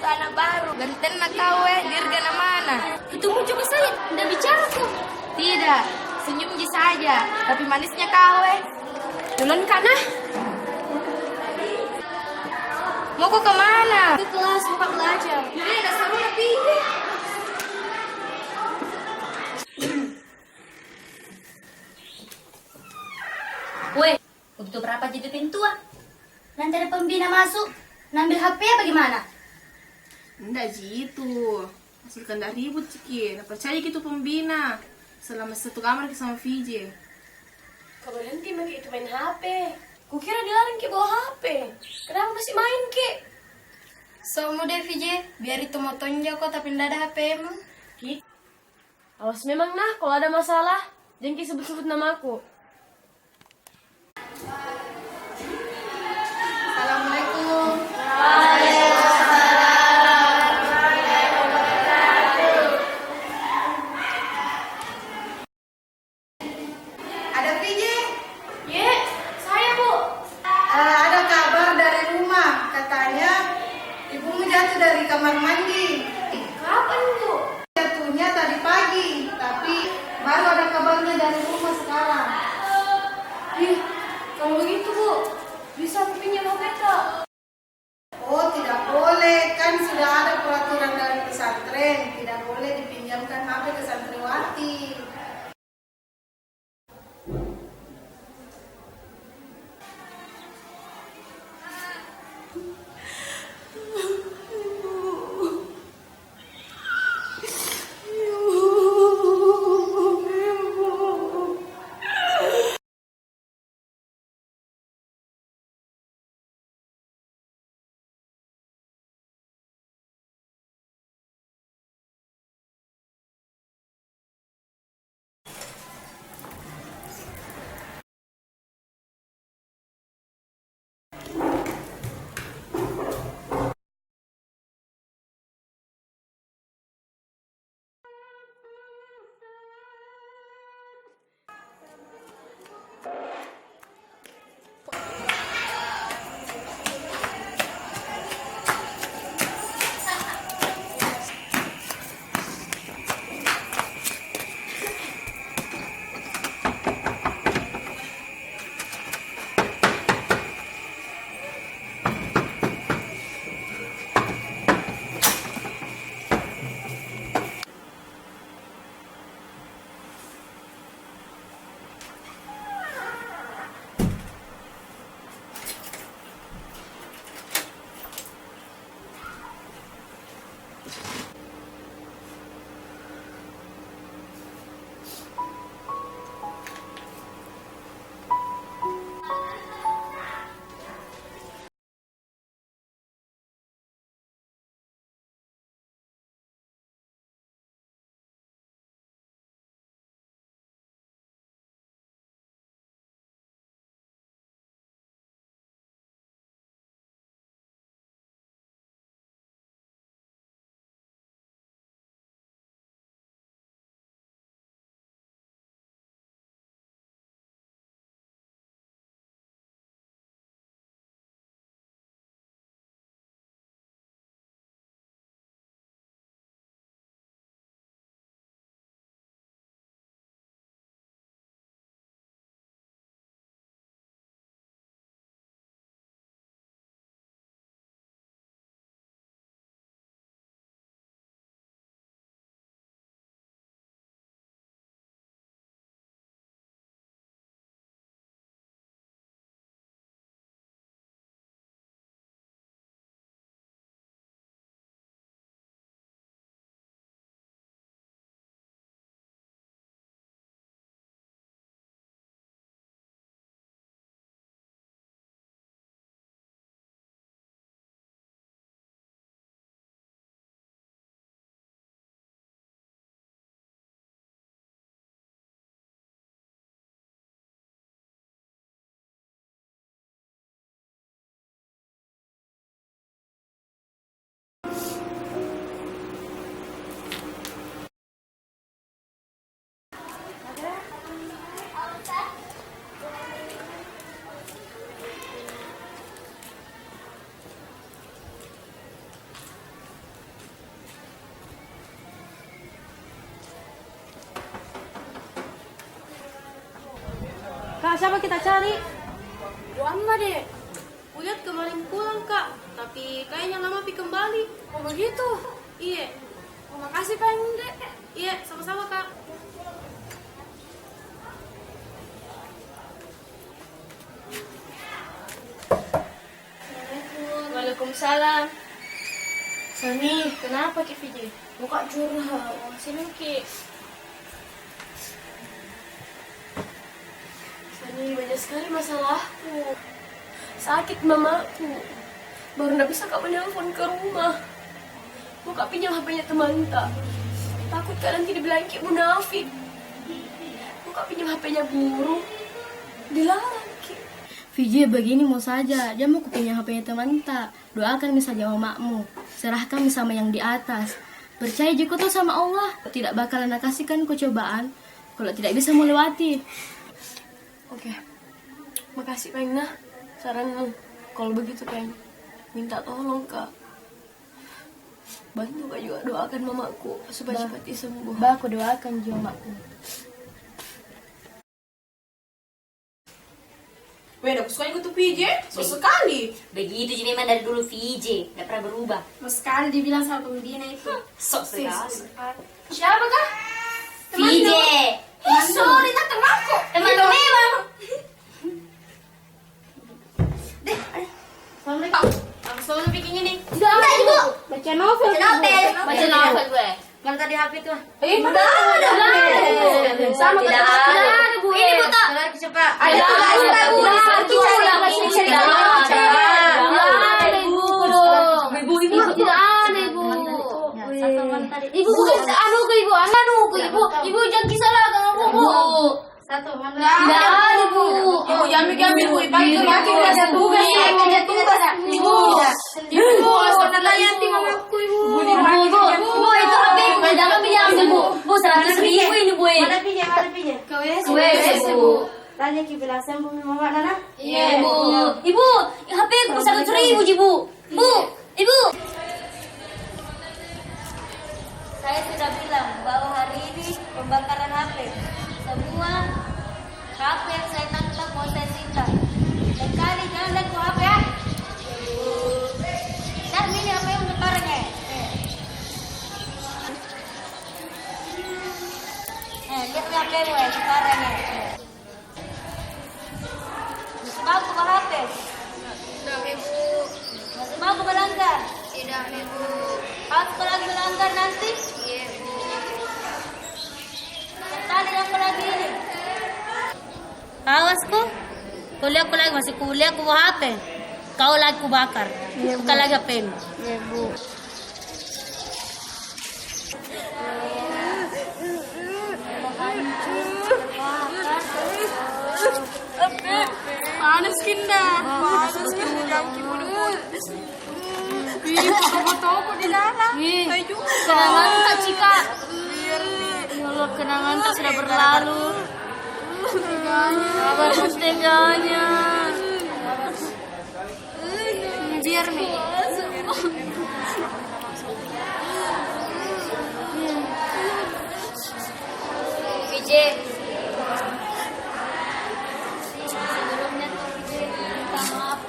tuh anak baru. Ganten nak kau dirgana mana? Itu mau coba saya, tidak bicara tuh. Tidak, senyum saja, tapi manisnya kau Dulun kana? Mau kau kemana? Ke kelas tempat belajar. Ini ada seru tapi. Weh, begitu berapa jadi pintu ah? Nanti ada pembina masuk, ngambil HP apa gimana? Enggak gitu. Asalkan tidak ribut Ciki. Nah, percaya gitu pembina. Selama satu kamar sama VJ. Kau berhenti pakai itu main HP. Kukira dilarang ke bawa HP. Kenapa masih main ke? So deh VJ, biar itu mau tonjok kok tapi ndak ada HP emang. Ki, awas memang nah kalau ada masalah, jangan ki sebut-sebut namaku. Assalamualaikum. Ada VJ? Ye, saya bu. Ada kabar dari rumah, katanya ibumu jatuh dari kamar mandi. Kapan bu? Jatuhnya tadi pagi, tapi baru ada kabarnya dari rumah sekarang. Ih, kalau begitu bu, bisa aku pinjam HP tak? Oh, tidak boleh, kan sudah ada peraturan dari pesantren, tidak boleh dipinjamkan HP ke santriwati. siapa kita cari? Bu Amma deh. Lihat kemarin pulang kak, tapi kayaknya lama pi kembali. Oh begitu. Iya. Oh, makasih Pak Dek. Iya, sama-sama kak. Waalaikumsalam. Sani, kenapa Ki Vijay? Buka curhat. Sini Ki. Sani, banyak sekali masalahku. Sakit mamaku. Baru nggak bisa kak menelpon ke rumah. Mau kak pinjam HP-nya teman tak. Takut kak nanti dibilang Ki munafik. Mau kak pinjam HP-nya guru. Dilarang Ki. Vijay begini mau saja, dia mau kupinjam HP-nya teman tak. Doakan misalnya mamakmu, serahkan sama yang di atas. Percaya jika tuh sama Allah, tidak bakalan kasihkan kau cobaan kalau tidak bisa melewati. Oke. Makasih Peng nah. Saranmu. Kalau begitu Peng, minta tolong kak. Bantu kak juga doakan mamaku supaya cepat sembuh. Aku doakan juga makmu. Weh, aku suka ikut PJ, sekali. Begitu jadi memang dari dulu VJ, nggak pernah berubah. Mas sekali dibilang sama pembina itu. Sok sekali. Siapa kak? VJ. Sorry, tak temanku. Teman memang. Assalamualaikum. Langsung bikin ini. Enggak, Ibu. Baca novel. Baca novel gue. Mana tadi HP tuh? Mana ada? Sama Tidak ada. Ini Bu Tok. Cepat. Ada. Ibu tidak ada ibu. Ibu ibu jangan kisah lah kamu bu. Satu, mana? Tidak ada bu. Ibu jambi bu, pagi kerja tugas. Ibu, sebenarnya nanti mamaku ibu. Bu itu HP ku jangan pinjam bu. Bu 100.000 ini bu. Mana pinjam, mana pinjam? Wes bu. Tanya Ki bilang sembuh mama Nana. Iya bu. Ibu HP ku 100.000 ji bu. Bu, ibu. Saya sudah bilang bahwa hari ini pembakaran HP. Semua HP yang saya tangkap mau saya sita. Dan kali jangan lihat ku HP ya. Dan ini apa yang berbarengnya? Lihat HP gue sekarang ya. Masih mau ke HP? Tidak ibu. Masih mau ke melanggar? Tidak ibu. Kalau lagi melanggar nanti? Iya bu. Tadi apa lagi ini? Awasku, kuliah aku lagi masih kuliah aku bawa HP. Kau lagi ku bakar, bukan lagi HP. Iya bu. Panas kinda. Panas kinda jam kipu-kipu. Ih, foto-foto di dalam. Saya juga. Kenangan tak Cika. Ya Allah, kenangan tak sudah berlalu. Bagus teganya. Biar nih. VJ. Sebelumnya tuh VJ minta maaf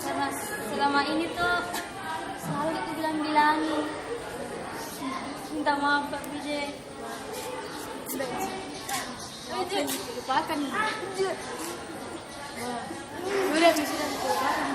karena selama ini tuh selalu aku bilang-bilangin. Minta maaf Kak VJ. Lupakan. Udah bisa lupakan.